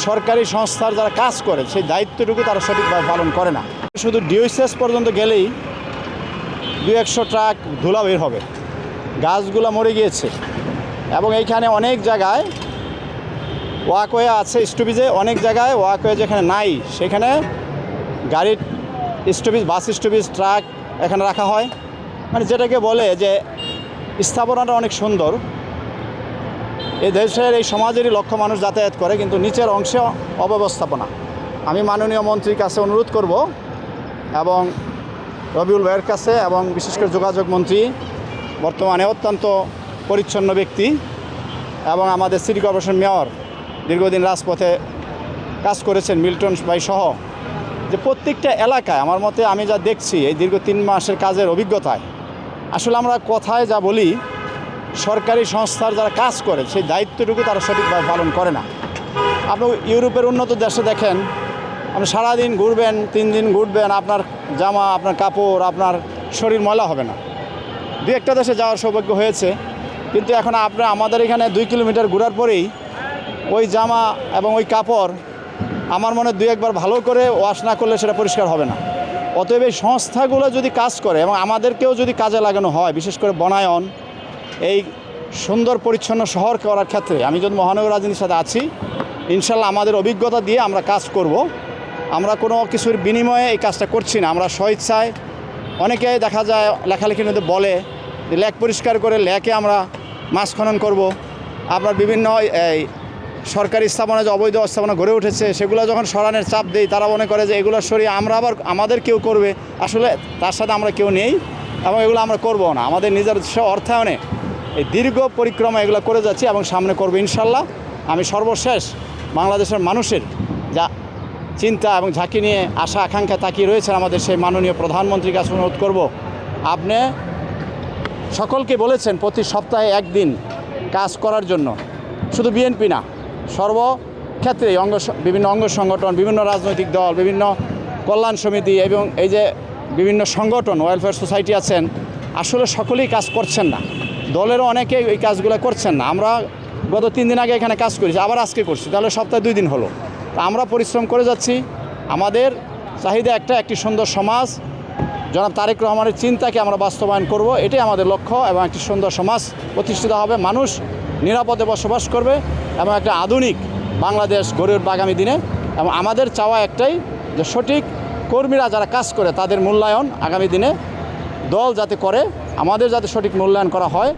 সরকারি সংস্থার যারা কাজ করে সেই দায়িত্বটুকু তারা সঠিকভাবে পালন করে না। শুধু ডিওসিএস পর্যন্ত গেলেই 200 ট্রাক ধুলা বের হবে, গাছগুলো মরে গিয়েছে। এবং এইখানে অনেক জায়গায় ওয়াকওয়ে আছে, স্টপেজে অনেক জায়গায় ওয়াকওয়ে যেখানে নাই সেখানে গাড়ির স্টপেজ, বাস স্টপেজ, ট্রাক এখানে রাখা হয়। মানে যেটাকে বলে যে স্থাপনাটা অনেক সুন্দর, এই দেশের এই সমাজেরই লক্ষ মানুষ যাতায়াত করে, কিন্তু নিচের অংশে অব্যবস্থাপনা। আমি মাননীয় মন্ত্রীর কাছে অনুরোধ করব এবং রবিউল ভাইয়ের কাছে, এবং বিশেষ করে যোগাযোগ মন্ত্রী বর্তমানে অত্যন্ত পরিচ্ছন্ন ব্যক্তি, এবং আমাদের সিটি কর্পোরেশন মেয়র দীর্ঘদিন রাজপথে কাজ করেছেন মিল্টন ভাই সহ, যে প্রত্যেকটা এলাকায় আমার মতে আমি যা দেখছি এই দীর্ঘ 3 মাসের কাজের অভিজ্ঞতায়, আসলে আমরা কথায় যা বলি সরকারি সংস্থার যারা কাজ করে সেই দায়িত্বটুকু তারা সঠিকভাবে পালন করে না। আপনি ইউরোপের উন্নত দেশে দেখেন, আপনি সারাদিন ঘুরবেন, 3 দিন ঘুরবেন, আপনার জামা, আপনার কাপড়, আপনার শরীর ময়লা হবে না। 2-একটা দেশে যাওয়ার সৌভাগ্য হয়েছে, কিন্তু এখন আমাদের এখানে 2 কিলোমিটার ঘোরার পরেই ওই জামা এবং ওই কাপড় আমার মনে 2-একবার ভালো করে ওয়াশ না করলে সেটা পরিষ্কার হবে না। অতএব এই সংস্থাগুলো যদি কাজ করে এবং আমাদেরকেও যদি কাজে লাগানো হয়, বিশেষ করে বনায়ন, এই সুন্দর পরিচ্ছন্ন শহর করার ক্ষেত্রে আমি যদি মহানগর রাজনীতির সাথে আছি, ইনশাল্লাহ আমাদের অভিজ্ঞতা দিয়ে আমরা কাজ করব। আমরা কোনো কিছুর বিনিময়ে এই কাজটা করছি না, আমরা স্বইচ্ছায়। অনেকে দেখা যায় লেখালেখির মধ্যে বলে যে লেক পরিষ্কার করে লেকে আমরা মাছ খনন করব। আপনার বিভিন্ন এই সরকারি স্থাপনা যে অবৈধ স্থাপনা গড়ে উঠেছে সেগুলো যখন সরানোর চাপ দেই, তারা মনে করে যে এগুলো সরিয়ে আমরা আবার আমাদের কেউ করবে। আসলে তার সাথে আমরা কেউ নেই এবং এগুলো আমরা করবো না। আমাদের নিজস্ব অর্থায়নে এই দীর্ঘ পরিক্রমা এগুলো করে যাচ্ছি এবং সামনে করবো ইনশাল্লাহ। আমি সর্বশেষ বাংলাদেশের মানুষের যা চিন্তা এবং ঝাঁকি নিয়ে আশা আকাঙ্ক্ষা তাকিয়ে রয়েছেন আমাদের সেই মাননীয় প্রধানমন্ত্রীর কাছে অনুরোধ করব, আপনি সকলকে বলেছেন প্রতি সপ্তাহে 1 দিন কাজ করার জন্য। শুধু বিএনপি না, সর্বক্ষেত্রে বিভিন্ন অঙ্গ সংগঠন, বিভিন্ন রাজনৈতিক দল, বিভিন্ন কল্যাণ সমিতি এবং এই যে বিভিন্ন সংগঠন, ওয়েলফেয়ার সোসাইটি আছেন, আসলে সকলেই কাজ করছেন না। দলেরও অনেকে এই কাজগুলো করছেন না। আমরা গত 3 দিন আগে এখানে কাজ করেছি, আবার আজকে করছি, তাহলে সপ্তাহে 2 দিন হলো। আমরা পরিশ্রম করে যাচ্ছি। আমাদের চাহিদা একটি সুন্দর সমাজ, জনাব তারেক রহমানের চিন্তাকে আমরা বাস্তবায়ন করব, এটাই আমাদের লক্ষ্য। এবং একটি সুন্দর সমাজ প্রতিষ্ঠিত হবে, মানুষ নিরাপদে বসবাস করবে এবং একটা আধুনিক বাংলাদেশ গড়ে উঠবে আগামী দিনে। এবং আমাদের চাওয়া একটাই, যে সঠিক কর্মীরা যারা কাজ করে তাদের মূল্যায়ন আগামী দিনে দল যাতে করে, আমাদের যাতে সঠিক মূল্যায়ন করা হয়।